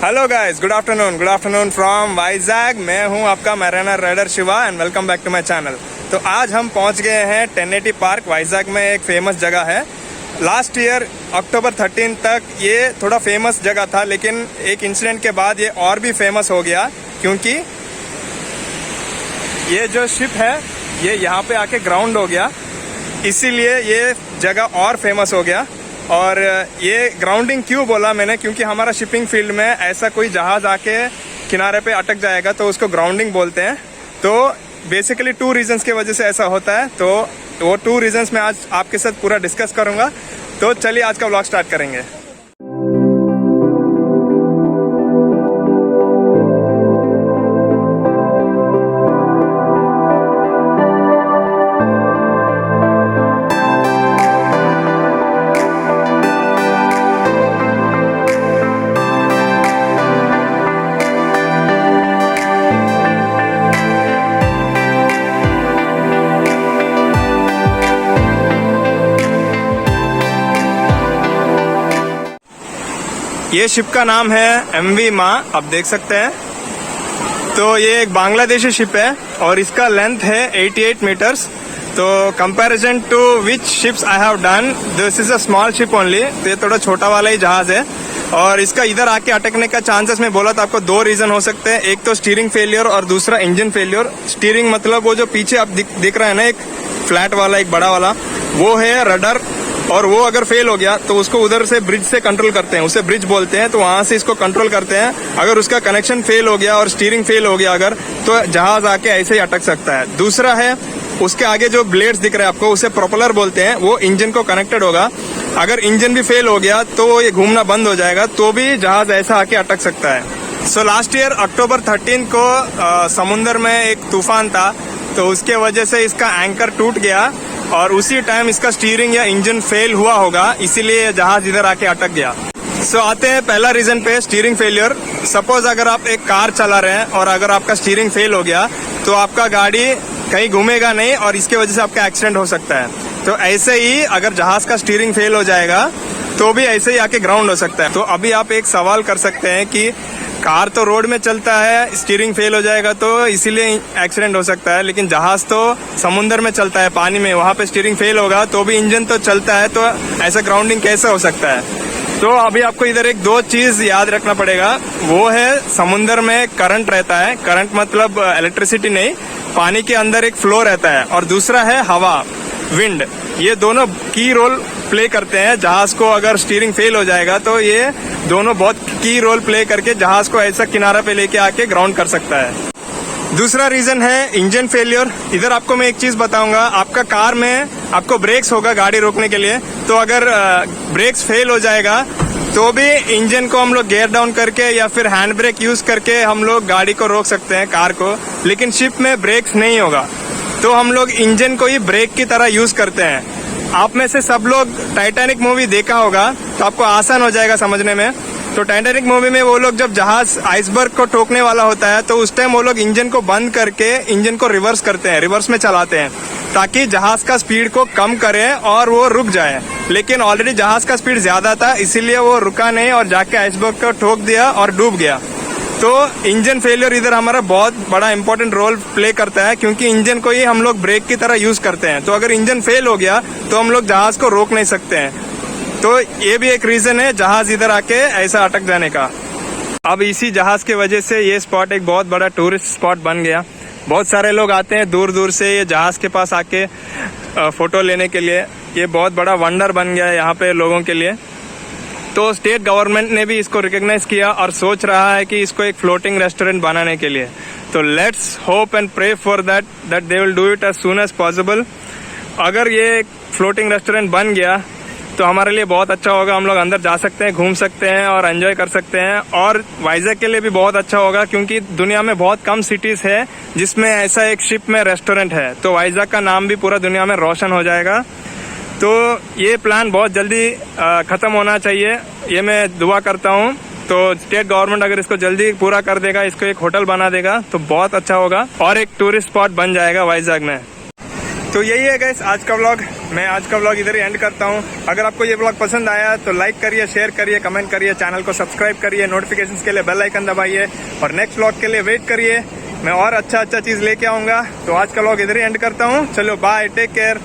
Hello guys, good afternoon from Vizag. मैं हूं आपका mariner rider Shiva and welcome back to my channel. तो आज हम पहुंच गए हैं 1080 पार्क। वाइजैग में एक फेमस जगह है। लास्ट ईयर अक्टूबर 13 तक ये थोड़ा फेमस जगह था, लेकिन एक इंसिडेंट के बाद ये और भी फेमस हो गया, क्योंकि ये जो शिप है ये यहाँ पे आके ग्राउंड हो गया, इसीलिए ये जगह और फेमस हो गया। और ये ग्राउंडिंग क्यों बोला मैंने, क्योंकि हमारा शिपिंग फील्ड में ऐसा कोई जहाज आके किनारे पे अटक जाएगा तो उसको ग्राउंडिंग बोलते हैं। तो बेसिकली 2 रीजंस की वजह से ऐसा होता है। तो वो 2 रीजंस मैं आज आपके साथ पूरा डिस्कस करूंगा। तो चलिए आज का व्लॉग स्टार्ट करेंगे। ये शिप का नाम है MV माँ, आप देख सकते हैं। तो ये एक बांग्लादेशी शिप है और इसका लेंथ है 88 मीटर्स। तो comparison to which ships I have done, this is a small ship only. तो ये थोड़ा छोटा वाला ही जहाज है और इसका इधर आके अटकने का चांसेस मैं बोला था आपको 2 रीजन हो सकते हैं। एक तो स्टीयरिंग फेलियर और दूसरा इंजन फेलियर। स्टीयरिंग मतलब वो जो पीछे आप दिख रहा है ना, एक फ्लैट वाला एक बड़ा वाला, वो है रडर। और वो अगर फेल हो गया तो उसको उधर से ब्रिज से कंट्रोल करते हैं, उसे ब्रिज बोलते हैं। तो वहां से इसको कंट्रोल करते हैं। अगर उसका कनेक्शन फेल हो गया और स्टीयरिंग फेल हो गया अगर, तो जहाज आके ऐसे ही अटक सकता है। दूसरा है उसके आगे जो ब्लेड्स दिख रहे हैं आपको, उसे प्रोपेलर बोलते हैं। वो इंजन को कनेक्टेड होगा। अगर इंजन भी फेल हो गया तो ये घूमना बंद हो जाएगा, तो भी जहाज ऐसा आके अटक सकता है। सो लास्ट ईयर अक्टूबर 13 को समुद्र में एक तूफान था, तो उसके वजह से इसका एंकर टूट गया और उसी टाइम इसका स्टीयरिंग या इंजन फेल हुआ होगा, इसीलिए जहाज इधर आके अटक गया। सो आते हैं पहला रीजन पे, स्टीयरिंग फेलियर। सपोज अगर आप एक कार चला रहे हैं और अगर आपका स्टीयरिंग फेल हो गया तो आपका गाड़ी कहीं घूमेगा नहीं और इसके वजह से आपका एक्सीडेंट हो सकता है। तो ऐसे ही अगर जहाज का स्टीयरिंग फेल हो जाएगा तो भी ऐसे ही आके ग्राउंड हो सकता है। तो अभी आप एक सवाल कर सकते हैं कि कार तो रोड में चलता है, स्टीयरिंग फेल हो जाएगा तो इसीलिए एक्सीडेंट हो सकता है, लेकिन जहाज तो समुद्र में चलता है, पानी में, वहां पे स्टीयरिंग फेल होगा तो भी इंजन तो चलता है, तो ऐसा ग्राउंडिंग कैसे हो सकता है। तो अभी आपको इधर एक 2 चीज याद रखना पड़ेगा। वो है समुद्र में करंट रहता है, करंट मतलब इलेक्ट्रिसिटी नहीं, पानी के अंदर एक फ्लो रहता है। और दूसरा है हवा, विंड। ये दोनों की रोल प्ले करते हैं। जहाज को अगर स्टीयरिंग फेल हो जाएगा तो ये दोनों बहुत की रोल प्ले करके जहाज को ऐसा किनारा पे लेके आके ग्राउंड कर सकता है। दूसरा रीजन है इंजन फेलियर। इधर आपको मैं एक चीज बताऊंगा, आपका कार में आपको ब्रेक्स होगा गाड़ी रोकने के लिए, तो अगर ब्रेक्स फेल हो जाएगा तो भी इंजन को हम लोग गियर डाउन करके या फिर हैंड ब्रेक यूज करके हम लोग गाड़ी को रोक सकते हैं, कार को। लेकिन शिप में ब्रेक्स नहीं होगा, तो हम लोग इंजन को ही ब्रेक की तरह यूज करते हैं। आप में से सब लोग टाइटैनिक मूवी देखा होगा, तो आपको आसान हो जाएगा समझने में। तो टाइटैनिक मूवी में वो लोग जब जहाज आइसबर्ग को ठोकने वाला होता है तो उस टाइम वो लोग इंजन को बंद करके इंजन को रिवर्स करते हैं, रिवर्स में चलाते हैं, ताकि जहाज का स्पीड को कम करें और वो रुक जाए। लेकिन ऑलरेडी जहाज का स्पीड ज्यादा था, इसीलिए वो रुका नहीं और जाके आइसबर्ग को ठोक दिया और डूब गया। तो इंजन फेलियर इधर हमारा बहुत बड़ा इंपॉर्टेंट रोल प्ले करता है, क्योंकि इंजन को ही हम लोग ब्रेक की तरह यूज करते हैं। तो अगर इंजन फेल हो गया तो हम लोग जहाज को रोक नहीं सकते हैं। तो ये भी एक रीजन है जहाज इधर आके ऐसा अटक जाने का। अब इसी जहाज के वजह से ये स्पॉट एक बहुत बड़ा टूरिस्ट स्पॉट बन गया। बहुत सारे लोग आते हैं दूर दूर से ये जहाज के पास आके फोटो लेने के लिए। ये बहुत बड़ा वंडर बन गया है यहाँ पे लोगों के लिए। तो स्टेट गवर्नमेंट ने भी इसको रिकॉग्नाइज किया और सोच रहा है कि इसको एक फ्लोटिंग रेस्टोरेंट बनाने के लिए। तो let's hope and pray for that they will do it as soon as possible. अगर ये फ्लोटिंग रेस्टोरेंट बन गया तो हमारे लिए बहुत अच्छा होगा। हम लोग अंदर जा सकते हैं, घूम सकते हैं और एंजॉय कर सकते हैं। और वाइजैग के लिए भी बहुत अच्छा होगा, क्योंकि दुनिया में बहुत कम सिटीज है जिसमें ऐसा एक शिप में रेस्टोरेंट है। तो वाइजैग का नाम भी पूरा दुनिया में रोशन हो जाएगा। तो ये प्लान बहुत जल्दी खत्म होना चाहिए, ये मैं दुआ करता हूँ। तो स्टेट गवर्नमेंट अगर इसको जल्दी पूरा कर देगा, इसको एक होटल बना देगा तो बहुत अच्छा होगा और एक टूरिस्ट स्पॉट बन जाएगा वाइजैग में। तो यही है गाइस आज का व्लॉग। मैं आज का व्लॉग इधर ही एंड करता हूँ। अगर आपको ये व्लॉग पसंद आया तो लाइक करिए, शेयर करिए, कमेंट करिए, चैनल को सब्सक्राइब करिए, नोटिफिकेशंस के लिए बेल आइकन दबाइए और नेक्स्ट व्लॉग के लिए वेट करिए। मैं और अच्छा चीज़ लेके आऊँगा। तो आज का व्लॉग इधर ही एंड करता हूँ। चलो बाय, टेक केयर।